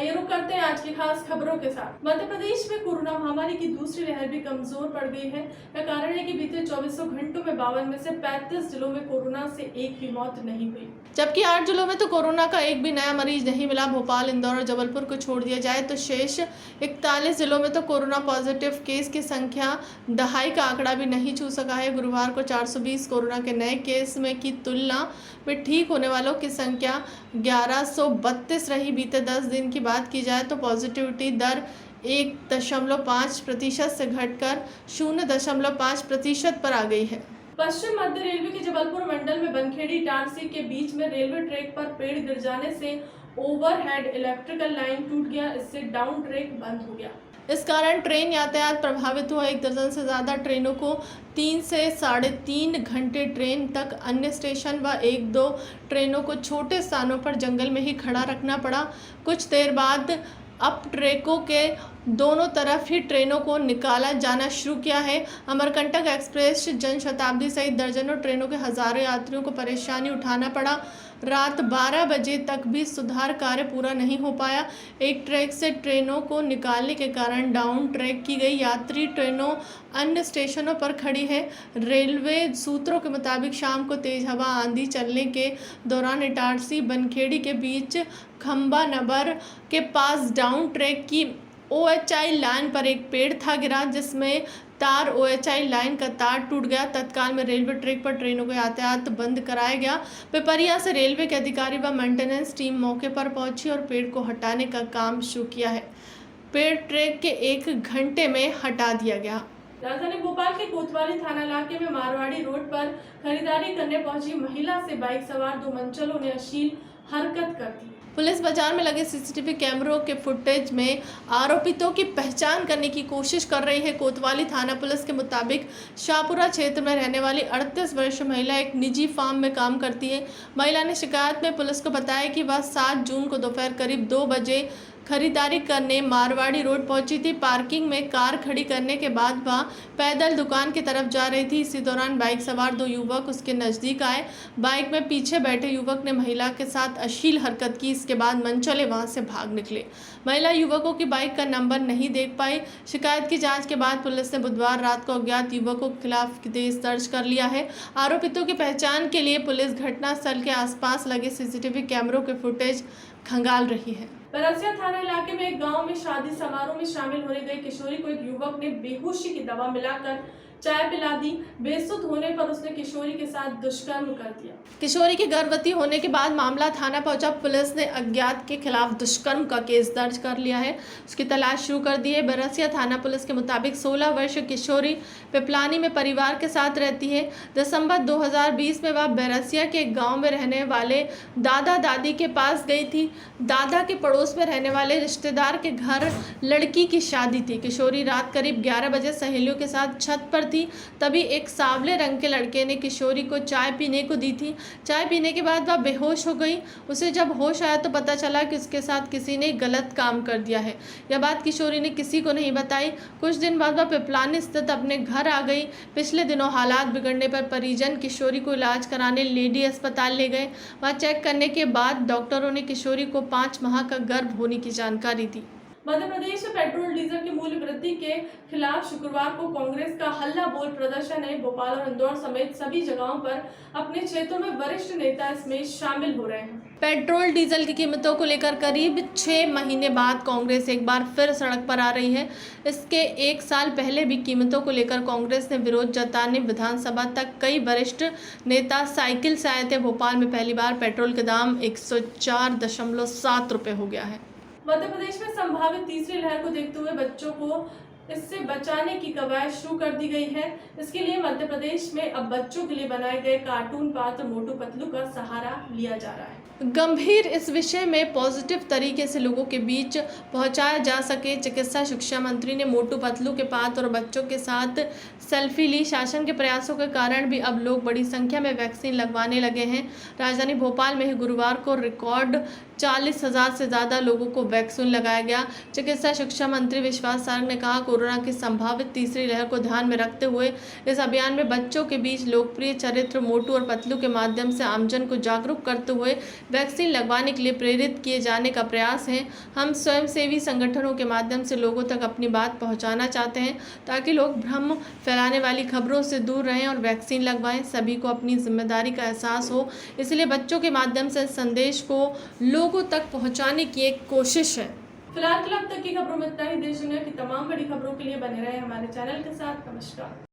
आइए रुक करते हैं आज की खास खबरों के साथ। मध्य प्रदेश में कोरोना महामारी की दूसरी लहर भी कमजोर पड़ गई है। यह कारण है कि बीते 24 घंटों में 52 में से 35 जिलों में कोरोना से एक भी मौत नहीं हुई, जबकि 8 जिलों में तो कोरोना का एक भी नया मरीज नहीं मिला। भोपाल, इंदौर और जबलपुर को छोड़ दिया जाए तो शेष 41 जिलों में तो कोरोना पॉजिटिव केस की संख्या दहाई का आंकड़ा भी नहीं छू सका है। गुरुवार को 420 कोरोना के नए केस में की तुलना में ठीक होने वालों की संख्या 1132 रही। बीते 10 दिन की बात की जाए तो पॉजिटिविटी दर 1.5% से घटकर 0.5% पर आ गई है। पश्चिम मध्य रेलवे के जबलपुर मंडल में बनखेड़ी इटारसी के बीच में रेलवे ट्रैक पर पेड़ गिर जाने से ओवरहेड इलेक्ट्रिकल लाइन टूट गया। इससे डाउन ट्रैक बंद हो गया। इस कारण ट्रेन यातायात प्रभावित हुआ। 1 दर्जन से ज़्यादा ट्रेनों को 3 से 3.5 घंटे ट्रेन तक अन्य स्टेशन व 1-2 ट्रेनों को छोटे स्थानों पर जंगल में ही खड़ा रखना पड़ा। कुछ देर बाद अब ट्रैकों के दोनों तरफ ही ट्रेनों को निकाला जाना शुरू किया है। अमरकंटक एक्सप्रेस, जनशताब्दी सहित दर्जनों ट्रेनों के हजारों यात्रियों को परेशानी उठाना पड़ा। रात 12 बजे तक भी सुधार कार्य पूरा नहीं हो पाया। एक ट्रैक से ट्रेनों को निकालने के कारण डाउन ट्रैक की गई यात्री ट्रेनों अन्य स्टेशनों पर खड़ी है। रेलवे सूत्रों के मुताबिक शाम को तेज हवा आंधी चलने के दौरान इटारसी बनखेड़ी के बीच खंबा नंबर के पास डाउन ट्रैक की OHI लाइन पर एक पेड़ था गिरा, जिसमें तार OHI लाइन का तार टूट गया। तत्काल में रेलवे ट्रैक पर ट्रेनों का यातायात बंद कराया गया। पिपरिया से रेलवे के अधिकारी व मेंटेनेंस टीम मौके पर पहुंची और पेड़ को हटाने का काम शुरू किया है। पेड़ ट्रैक के 1 घंटे में हटा दिया गया। राजधानी भोपाल के कोतवाली थाना इलाके में मारवाड़ी रोड पर खरीदारी करने पहुंची महिला से बाइक सवार 2 मंचलों ने अश्लील हरकत कर दी। पुलिस बाजार में लगे CCTV कैमरों के फुटेज में आरोपितों की पहचान करने की कोशिश कर रही है। कोतवाली थाना पुलिस के मुताबिक शाहपुरा क्षेत्र में रहने वाली 38 वर्षीय महिला एक निजी फार्म में काम करती है। महिला ने शिकायत में पुलिस को बताया कि वह 7 जून को दोपहर करीब 2 बजे खरीदारी करने मारवाड़ी रोड पहुंची थी। पार्किंग में कार खड़ी करने के बाद वह पैदल दुकान की तरफ जा रही थी। इसी दौरान बाइक सवार 2 युवक उसके नज़दीक आए। बाइक में पीछे बैठे युवक ने महिला के साथ अश्लील हरकत की। इसके बाद मनचले वहां से भाग निकले। महिला युवकों की बाइक का नंबर नहीं देख पाई। शिकायत की जाँच के बाद पुलिस ने बुधवार रात को अज्ञात युवकों के खिलाफ केस दर्ज कर लिया है। आरोपितों की पहचान के लिए पुलिस घटनास्थल के आसपास लगे CCTV कैमरों के फुटेज खंगाल रही है। बरसिया थाना इलाके में एक गांव में शादी समारोह में शामिल होने गई किशोरी को एक युवक ने बेहोशी की दवा मिलाकर चाय पिला दी। बेसुध होने पर उसने किशोरी के साथ दुष्कर्म कर दिया। किशोरी के गर्भवती होने के बाद मामला थाना पहुंचा। पुलिस ने अज्ञात के खिलाफ दुष्कर्म का केस दर्ज कर लिया है। उसकी तलाश शुरू कर दी है। बरसिया थाना पुलिस के मुताबिक 16 वर्षीय किशोरी पिपलानी में परिवार के साथ रहती है। दिसंबर 2020 में वह बरसिया के गाँव में रहने वाले दादा दादी के पास गई थी। दादा के पड़ोस में रहने वाले रिश्तेदार के घर लड़की की शादी थी। किशोरी रात करीब 11 बजे सहेलियों के साथ छत पर थी। तभी एक सांवले रंग के लड़के ने किशोरी को चाय पीने को दी थी। चाय पीने के बाद वह बेहोश हो गई। उसे जब होश आया तो पता चला कि उसके साथ किसी ने गलत काम कर दिया है। यह बात किशोरी ने किसी को नहीं बताई। कुछ दिन बाद वह पिपलानी स्थित अपने घर आ गई। पिछले दिनों हालात बिगड़ने पर परिजन किशोरी को इलाज कराने लेडी अस्पताल ले गए। वहाँ चेक करने के बाद डॉक्टरों ने किशोरी को 5 माह का गर्भ होने की जानकारी दी। मध्य प्रदेश में पेट्रोल डीजल की मूल्य वृद्धि के खिलाफ शुक्रवार को कांग्रेस का हल्ला बोल प्रदर्शन है। भोपाल और इंदौर समेत सभी जगहों पर अपने क्षेत्रों में वरिष्ठ नेता इसमें शामिल हो रहे हैं। पेट्रोल डीजल की कीमतों को लेकर करीब 6 महीने बाद कांग्रेस एक बार फिर सड़क पर आ रही है। इसके 1 साल पहले भी कीमतों को लेकर कांग्रेस ने विरोध जताने विधानसभा तक कई वरिष्ठ नेता साइकिल से आए थे। भोपाल में पहली बार पेट्रोल के दाम 104.7 रुपये हो गया है। मध्य प्रदेश में संभावित तीसरी लहर को देखते हुए बच्चों को इससे बचाने की कवायद शुरू कर दी गई है। इसके लिए मध्य प्रदेश में अब बच्चों के लिए बनाए गए कार्टून पात्र मोटू पतलू का सहारा लिया जा रहा है। गंभीर इस विषय में पॉजिटिव तरीके से लोगों के बीच पहुंचाया जा सके, चिकित्सा शिक्षा मंत्री ने मोटू पतलू के पात्र और बच्चों के साथ सेल्फी ली। शासन के प्रयासों के कारण भी अब लोग बड़ी संख्या में वैक्सीन लगवाने लगे हैं। राजधानी भोपाल में ही गुरुवार को रिकॉर्ड 40,000 से ज़्यादा लोगों को वैक्सीन लगाया गया। चिकित्सा शिक्षा मंत्री विश्वास सारंग ने कहा, कोरोना की संभावित तीसरी लहर को ध्यान में रखते हुए इस अभियान में बच्चों के बीच लोकप्रिय चरित्र मोटू और पतलू के माध्यम से आमजन को जागरूक करते हुए वैक्सीन लगवाने के लिए प्रेरित किए जाने का प्रयास है। हम स्वयंसेवी संगठनों के माध्यम से लोगों तक अपनी बात पहुंचाना चाहते हैं ताकि लोग भ्रम फैलाने वाली खबरों से दूर रहें और वैक्सीन लगवाएं। सभी को अपनी जिम्मेदारी का एहसास हो, इसलिए बच्चों के माध्यम से संदेश को लोगों तक पहुंचाने की एक कोशिश है। फिलहाल अब तक की खबरों में इतना ही। देश दुनिया की तमाम बड़ी खबरों के लिए बने रहे हमारे चैनल के साथ। नमस्कार।